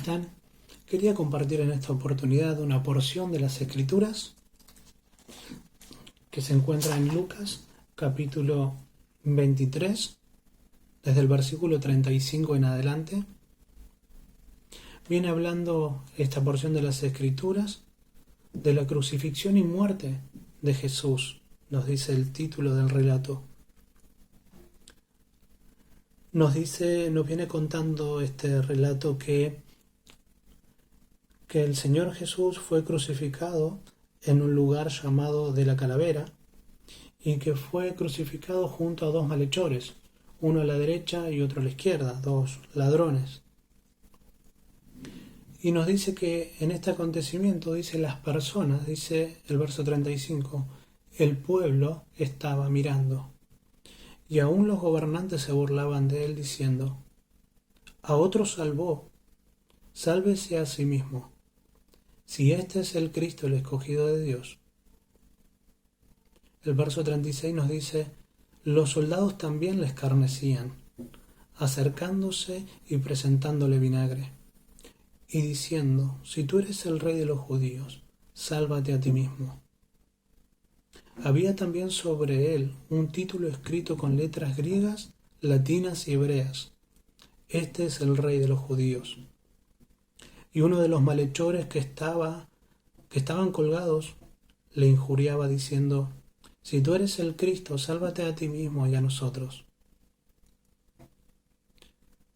están? Quería compartir en esta oportunidad una porción de las Escrituras que se encuentra en Lucas, capítulo 23, desde el versículo 35 en adelante. Viene hablando esta porción de las Escrituras de la crucifixión y muerte de Jesús, nos dice el título del relato. Nos viene contando este relato que el Señor Jesús fue crucificado en un lugar llamado de la Calavera y que fue crucificado junto a dos malhechores, uno a la derecha y otro a la izquierda, dos ladrones. Y nos dice que en este acontecimiento, dice las personas, dice el verso 35, el pueblo estaba mirando. Y aún los gobernantes se burlaban de él diciendo, a otro salvó, sálvese a sí mismo, si este es el Cristo, el escogido de Dios. El verso 36 nos dice, los soldados también le escarnecían, acercándose y presentándole vinagre, y diciendo, si tú eres el rey de los judíos, sálvate a ti mismo. Había también sobre él un título escrito con letras griegas, latinas y hebreas. Este es el rey de los judíos. Y uno de los malhechores que estaban colgados le injuriaba diciendo, si tú eres el Cristo, sálvate a ti mismo y a nosotros.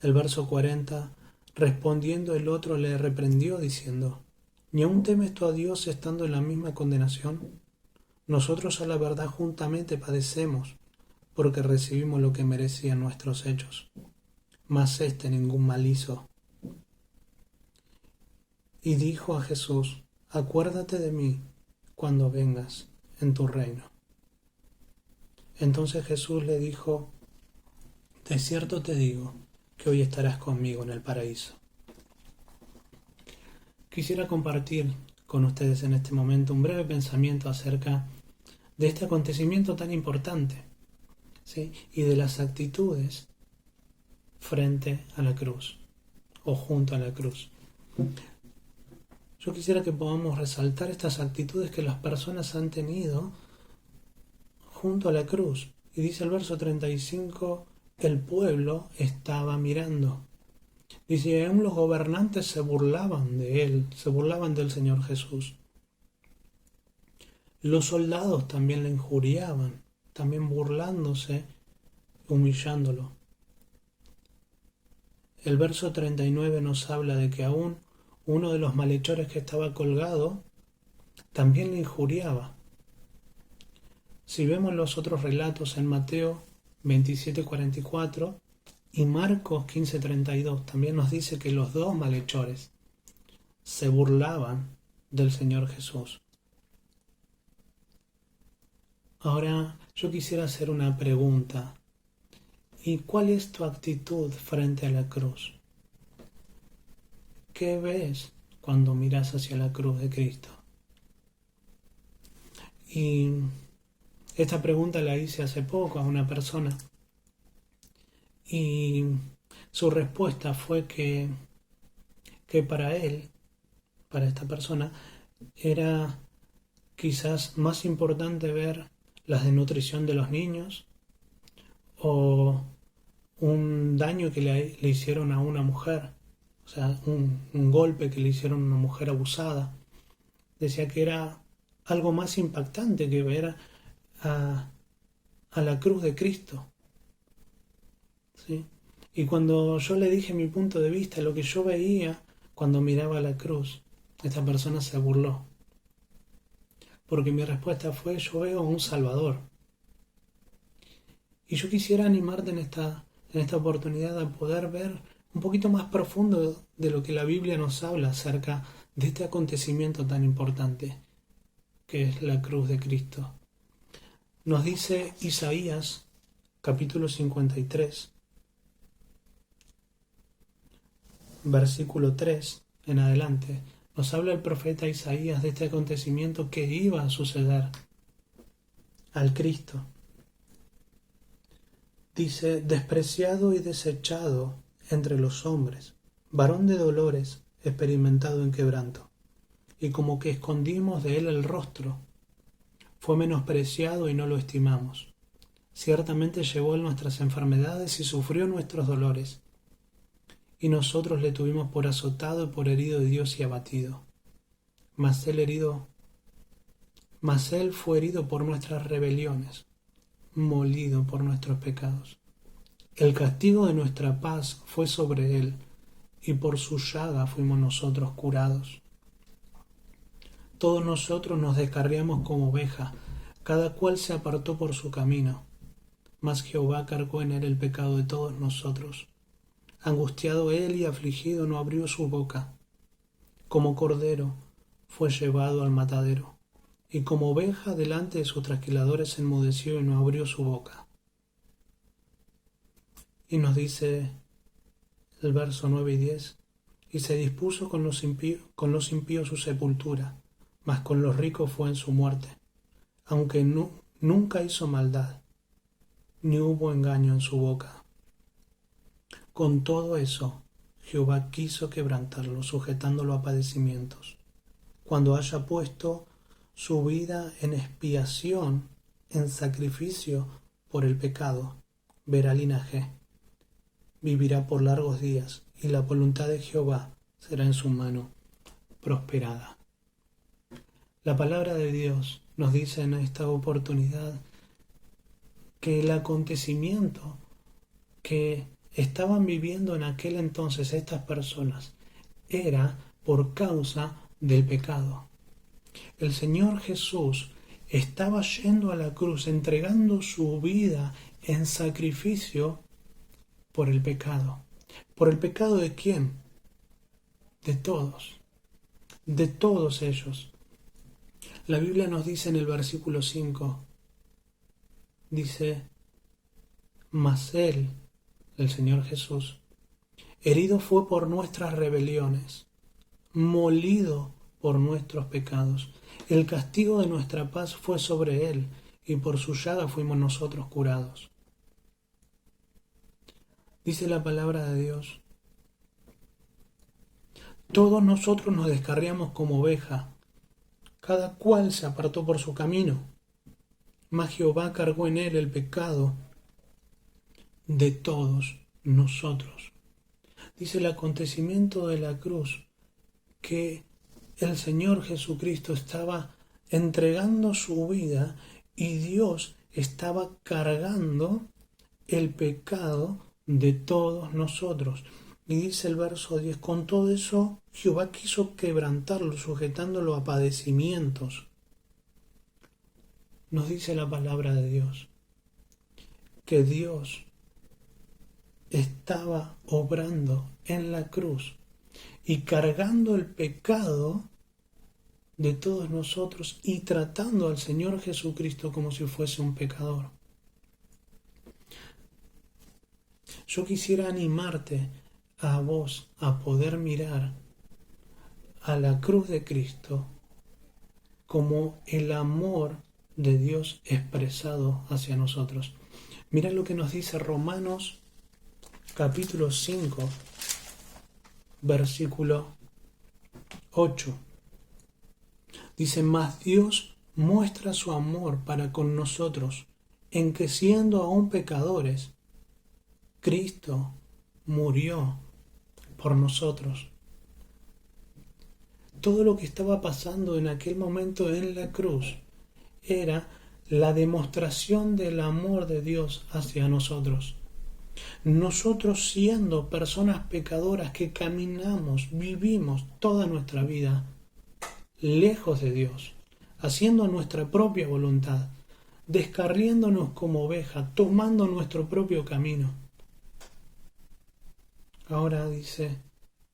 El verso 40, respondiendo el otro le reprendió diciendo, ¿ni aún temes tú a Dios estando en la misma condenación? Nosotros a la verdad juntamente padecemos, porque recibimos lo que merecían nuestros hechos, mas éste ningún mal hizo. Y dijo a Jesús, acuérdate de mí cuando vengas en tu reino. Entonces Jesús le dijo, de cierto te digo, que hoy estarás conmigo en el paraíso. Quisiera compartir con ustedes en este momento un breve pensamiento acerca de este acontecimiento tan importante, ¿sí? Y de las actitudes frente a la cruz o junto a la cruz. Yo quisiera que podamos resaltar estas actitudes que las personas han tenido junto a la cruz. Y dice el verso 35, el pueblo estaba mirando. Dice, aún los gobernantes se burlaban de él, se burlaban del Señor Jesús. Los soldados también le injuriaban, también burlándose, humillándolo. El verso 39 nos habla de que aún uno de los malhechores que estaba colgado también le injuriaba. Si vemos los otros relatos en Mateo 27:44 y Marcos 15:32, también nos dice que los dos malhechores se burlaban del Señor Jesús. Ahora yo quisiera hacer una pregunta. ¿Y cuál es tu actitud frente a la cruz? ¿Qué ves cuando miras hacia la cruz de Cristo? Y esta pregunta la hice hace poco a una persona y su respuesta fue que para él, para esta persona, era quizás más importante ver las desnutrición de los niños o un daño que le hicieron a una mujer, o sea, un golpe que le hicieron a una mujer abusada. Decía que era algo más impactante que ver a la cruz de Cristo. ¿Sí? Y cuando yo le dije mi punto de vista, lo que yo veía cuando miraba la cruz, esta persona se burló. Porque mi respuesta fue, yo veo a un Salvador. Y yo quisiera animarte en esta oportunidad a poder ver un poquito más profundo de lo que la Biblia nos habla acerca de este acontecimiento tan importante que es la cruz de Cristo. Nos dice Isaías, capítulo 53, versículo 3 en adelante, nos habla el profeta Isaías de este acontecimiento que iba a suceder al Cristo. Dice, despreciado y desechado entre los hombres, varón de dolores, experimentado en quebranto, y como que escondimos de él el rostro. Fue menospreciado y no lo estimamos. Ciertamente llevó él nuestras enfermedades y sufrió nuestros dolores. Y nosotros le tuvimos por azotado y por herido de Dios y abatido. Mas él fue herido por nuestras rebeliones, molido por nuestros pecados. El castigo de nuestra paz fue sobre él, y por su llaga fuimos nosotros curados. Todos nosotros nos descarriamos como oveja, cada cual se apartó por su camino. Mas Jehová cargó en él el pecado de todos nosotros. Angustiado él y afligido no abrió su boca. Como cordero fue llevado al matadero, y como oveja delante de sus trasquiladores enmudeció y no abrió su boca. Y nos dice el verso 9 y 10, y se dispuso con los impíos su sepultura, mas con los ricos fue en su muerte, aunque nunca hizo maldad, ni hubo engaño en su boca. Con todo eso, Jehová quiso quebrantarlo, sujetándolo a padecimientos. Cuando haya puesto su vida en expiación, en sacrificio por el pecado, verá linaje, vivirá por largos días, y la voluntad de Jehová será en su mano prosperada. La palabra de Dios nos dice en esta oportunidad que el acontecimiento que estaban viviendo en aquel entonces estas personas era por causa del pecado. El Señor Jesús estaba yendo a la cruz, entregando su vida en sacrificio por el pecado. ¿Por el pecado de quién? De todos ellos. La Biblia nos dice en el versículo 5, dice, mas él, el Señor Jesús, herido fue por nuestras rebeliones, molido por nuestros pecados. El castigo de nuestra paz fue sobre él, y por su llaga fuimos nosotros curados. Dice la palabra de Dios, todos nosotros nos descarriamos como oveja, cada cual se apartó por su camino, mas Jehová cargó en él el pecado de todos nosotros. Dice el acontecimiento de la cruz que el Señor Jesucristo estaba entregando su vida y Dios estaba cargando el pecado de todos nosotros. Y dice el verso 10, con todo eso Jehová quiso quebrantarlo, sujetándolo a padecimientos. Nos dice la palabra de Dios que Dios estaba obrando en la cruz y cargando el pecado de todos nosotros y tratando al Señor Jesucristo como si fuese un pecador. Yo quisiera animarte a vos a poder mirar a la cruz de Cristo como el amor de Dios expresado hacia nosotros. Mira lo que nos dice Romanos capítulo 5, versículo 8. Dice, mas Dios muestra su amor para con nosotros, en que siendo aún pecadores, Cristo murió por nosotros. Todo lo que estaba pasando en aquel momento en la cruz era la demostración del amor de Dios hacia nosotros. Nosotros siendo personas pecadoras que caminamos, vivimos toda nuestra vida lejos de Dios, haciendo nuestra propia voluntad, descarriándonos como oveja, tomando nuestro propio camino. Ahora dice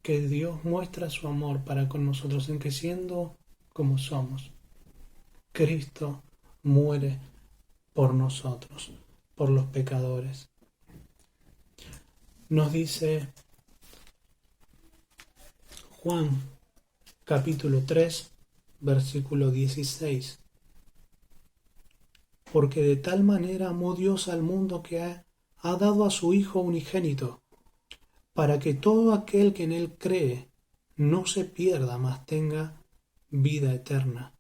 que Dios muestra su amor para con nosotros en que siendo como somos, Cristo muere por nosotros, por los pecadores. Nos dice Juan capítulo 3, versículo 16. Porque de tal manera amó Dios al mundo que ha dado a su Hijo unigénito, para que todo aquel que en él cree no se pierda, mas tenga vida eterna.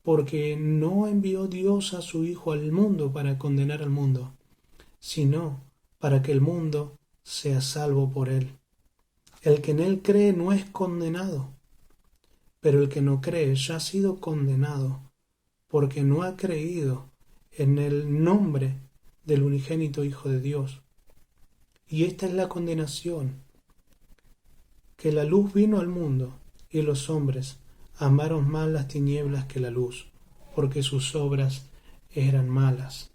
Porque no envió Dios a su Hijo al mundo para condenar al mundo, sino para que el mundo sea salvo por él. El que en él cree no es condenado, pero el que no cree ya ha sido condenado, porque no ha creído en el nombre del unigénito Hijo de Dios. Y esta es la condenación, que la luz vino al mundo, y los hombres amaron más las tinieblas que la luz, porque sus obras eran malas.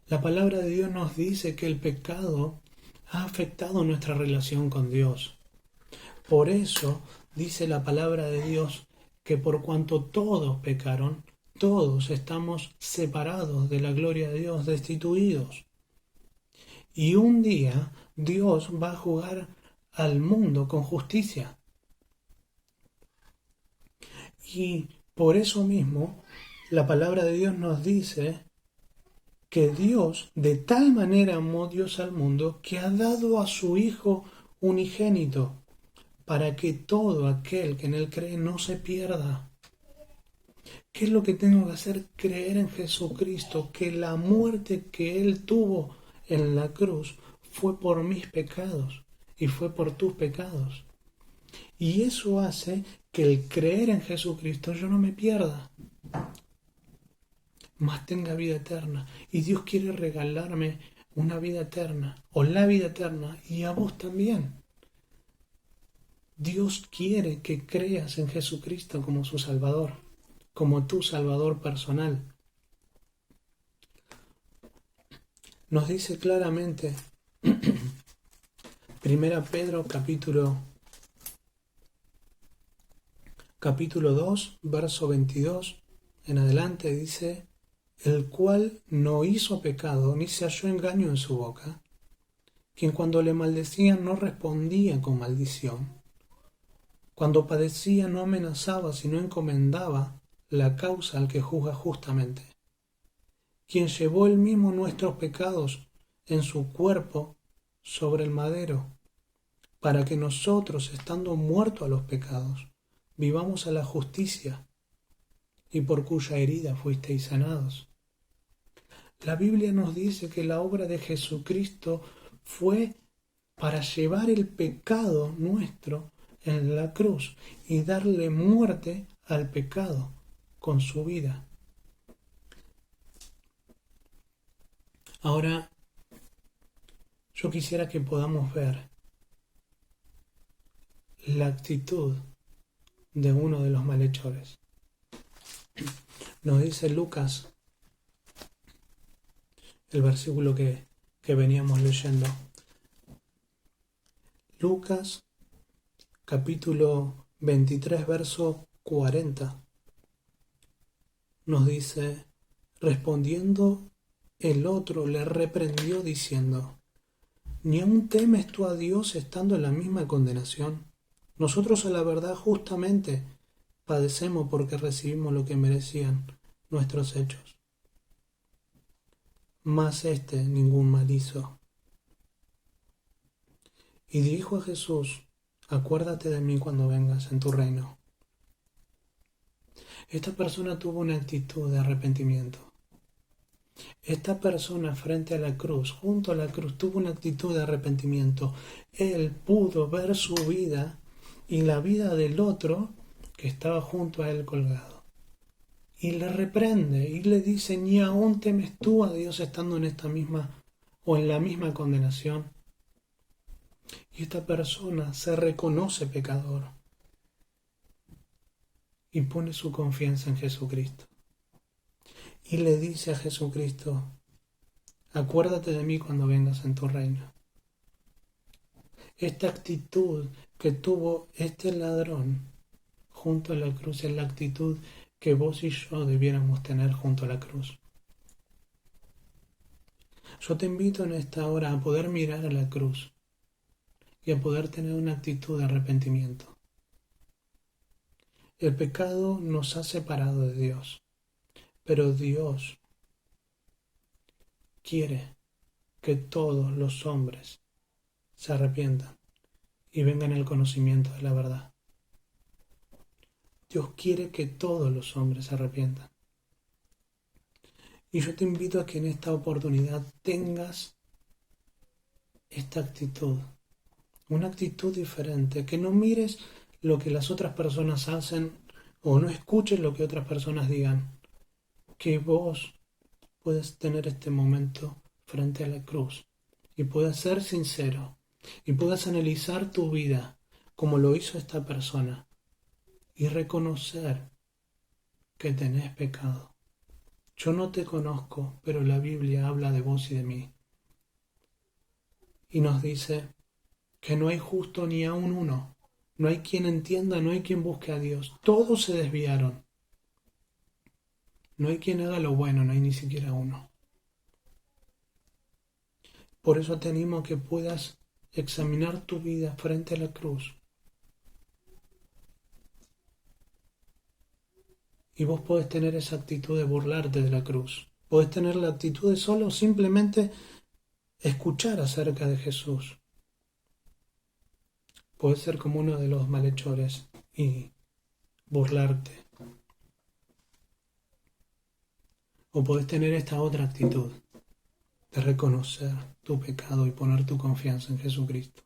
La palabra de Dios nos dice que el pecado ha afectado nuestra relación con Dios. Por eso dice la palabra de Dios que por cuanto todos pecaron, todos estamos separados de la gloria de Dios, destituidos. Y un día Dios va a juzgar al mundo con justicia. Y por eso mismo la palabra de Dios nos dice que Dios de tal manera amó Dios al mundo que ha dado a su Hijo unigénito para que todo aquel que en él cree no se pierda. ¿Qué es lo que tengo que hacer? Creer en Jesucristo, que la muerte que él tuvo en la cruz fue por mis pecados y fue por tus pecados. Y eso hace que el creer en Jesucristo yo no me pierda, mas tenga vida eterna. Y Dios quiere regalarme una vida eterna, o la vida eterna, y a vos también. Dios quiere que creas en Jesucristo como su Salvador, como tu Salvador personal. Nos dice claramente, 1 Pedro capítulo 2, verso 22 en adelante, dice: el cual no hizo pecado, ni se halló engaño en su boca, quien cuando le maldecían no respondía con maldición, cuando padecía no amenazaba, sino encomendaba la causa al que juzga justamente, quien llevó él mismo nuestros pecados en su cuerpo sobre el madero, para que nosotros, estando muertos a los pecados, vivamos a la justicia, y por cuya herida fuisteis sanados. La Biblia nos dice que la obra de Jesucristo fue para llevar el pecado nuestro en la cruz y darle muerte al pecado con su vida. Ahora, yo quisiera que podamos ver la actitud de uno de los malhechores. Nos dice Lucas, el versículo que veníamos leyendo. Lucas, capítulo 23, verso 40, nos dice: respondiendo el otro le reprendió diciendo: ¿ni aún temes tú a Dios estando en la misma condenación? Nosotros a la verdad justamente padecemos porque recibimos lo que merecían nuestros hechos. Mas ningún mal hizo. Y dijo a Jesús: acuérdate de mí cuando vengas en tu reino. Esta persona tuvo una actitud de arrepentimiento. Esta persona frente a la cruz, junto a la cruz, tuvo una actitud de arrepentimiento. Él pudo ver su vida y la vida del otro que estaba junto a él colgado. Y le reprende y le dice: ni aún temes tú a Dios estando en esta misma o en la misma condenación. Y esta persona se reconoce pecador y pone su confianza en Jesucristo. Y le dice a Jesucristo: acuérdate de mí cuando vengas en tu reino. Esta actitud que tuvo este ladrón junto a la cruz es la actitud que vos y yo debiéramos tener junto a la cruz. Yo te invito en esta hora a poder mirar a la cruz y a poder tener una actitud de arrepentimiento. El pecado nos ha separado de Dios, pero Dios quiere que todos los hombres se arrepientan y vengan al conocimiento de la verdad. Dios quiere que todos los hombres se arrepientan. Y yo te invito a que en esta oportunidad tengas esta actitud, una actitud diferente, que no mires lo que las otras personas hacen o no escuches lo que otras personas digan, que vos puedes tener este momento frente a la cruz y puedas ser sincero y puedas analizar tu vida como lo hizo esta persona y reconocer que tenés pecado. Yo no te conozco, pero la Biblia habla de vos y de mí. Y nos dice que no hay justo ni aun uno. No hay quien entienda, no hay quien busque a Dios. Todos se desviaron. No hay quien haga lo bueno, no hay ni siquiera uno. Por eso te animo a que puedas examinar tu vida frente a la cruz. Y vos podés tener esa actitud de burlarte de la cruz. Podés tener la actitud de solo simplemente escuchar acerca de Jesús. Podés ser como uno de los malhechores y burlarte. O podés tener esta otra actitud de reconocer tu pecado y poner tu confianza en Jesucristo.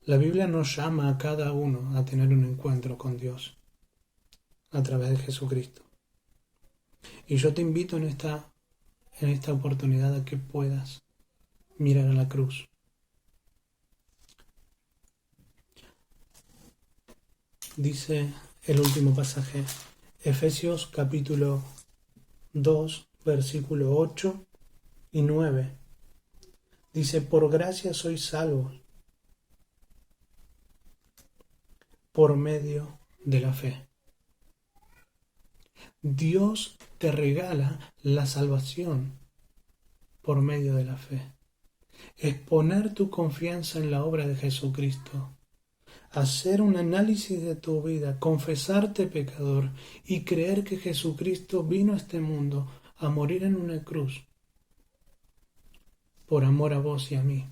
La Biblia nos llama a cada uno a tener un encuentro con Dios a través de Jesucristo. Y yo te invito en esta oportunidad a que puedas mirar a la cruz. Dice el último pasaje, Efesios capítulo 2, versículo 8 y 9. Dice, por gracia sois salvos por medio de la fe. Dios te regala la salvación por medio de la fe. Es poner tu confianza en la obra de Jesucristo, hacer un análisis de tu vida, confesarte pecador y creer que Jesucristo vino a este mundo a morir en una cruz por amor a vos y a mí.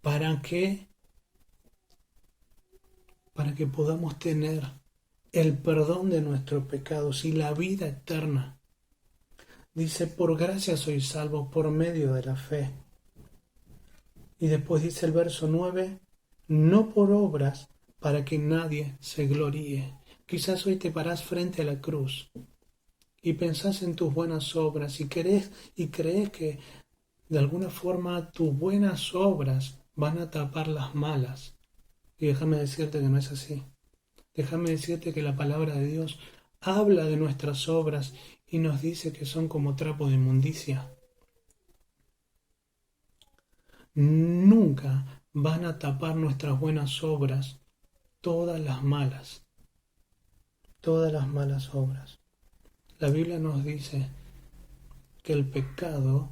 Para que podamos tener el perdón de nuestros pecados y la vida eterna. Dice, por gracia sois salvos por medio de la fe. Y después dice el verso 9, no por obras para que nadie se gloríe. Quizás hoy te parás frente a la cruz y pensás en tus buenas obras y crees que de alguna forma tus buenas obras van a tapar las malas. Y déjame decirte que no es así. Déjame decirte que la palabra de Dios habla de nuestras obras y nos dice que son como trapo de inmundicia. Nunca van a tapar nuestras buenas obras todas las malas obras. La Biblia nos dice que el pecado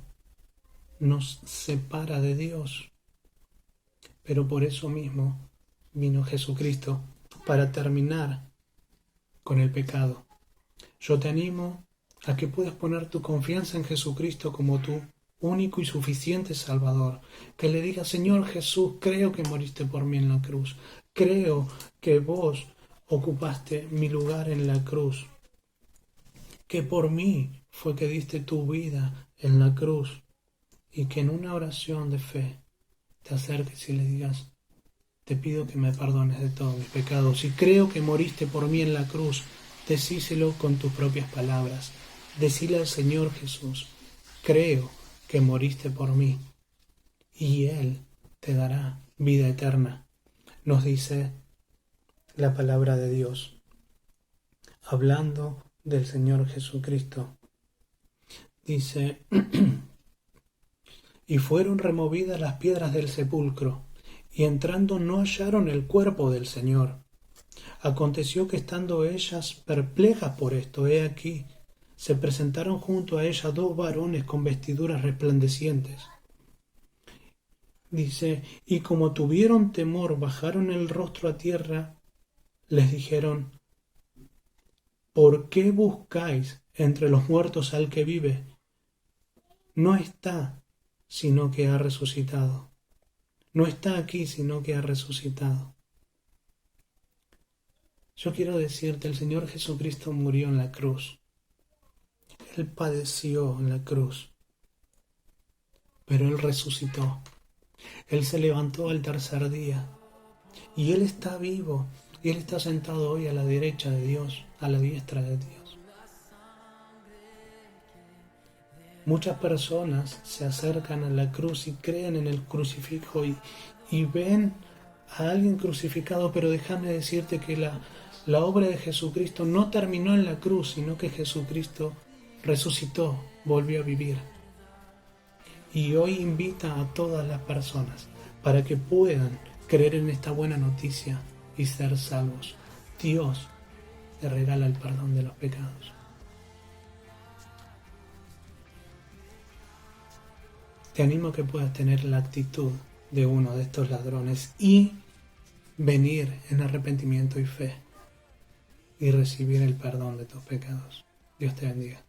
nos separa de Dios, pero por eso mismo vino Jesucristo para terminar con el pecado. Yo te animo a que puedas poner tu confianza en Jesucristo como tu único y suficiente Salvador. Que le digas, Señor Jesús, creo que moriste por mí en la cruz. Creo que vos ocupaste mi lugar en la cruz. Que por mí fue que diste tu vida en la cruz. Y que en una oración de fe te acerques y le digas, te pido que me perdones de todos mis pecados. Y creo que moriste por mí en la cruz. Decíselo con tus propias palabras. Decile al Señor Jesús, creo que moriste por mí, y Él te dará vida eterna. Nos dice la palabra de Dios, hablando del Señor Jesucristo. Dice, y fueron removidas las piedras del sepulcro, y entrando no hallaron el cuerpo del Señor. Aconteció que estando ellas perplejas por esto, he aquí, se presentaron junto a ella dos varones con vestiduras resplandecientes. Dice, y como tuvieron temor, bajaron el rostro a tierra, les dijeron, ¿por qué buscáis entre los muertos al que vive? No está, sino que ha resucitado. no está aquí, sino que ha resucitado. Yo quiero decirte, el Señor Jesucristo murió en la cruz. Él padeció en la cruz, pero Él resucitó. Él se levantó al tercer día y Él está vivo y Él está sentado hoy a la derecha de Dios, a la diestra de Dios. Muchas personas se acercan a la cruz y creen en el crucifijo y ven a alguien crucificado, pero déjame decirte que la obra de Jesucristo no terminó en la cruz, sino que Jesucristo resucitó, volvió a vivir. Y hoy invita a todas las personas para que puedan creer en esta buena noticia y ser salvos. Dios te regala el perdón de los pecados. Te animo a que puedas tener la actitud de uno de estos ladrones y venir en arrepentimiento y fe y recibir el perdón de tus pecados. Dios te bendiga.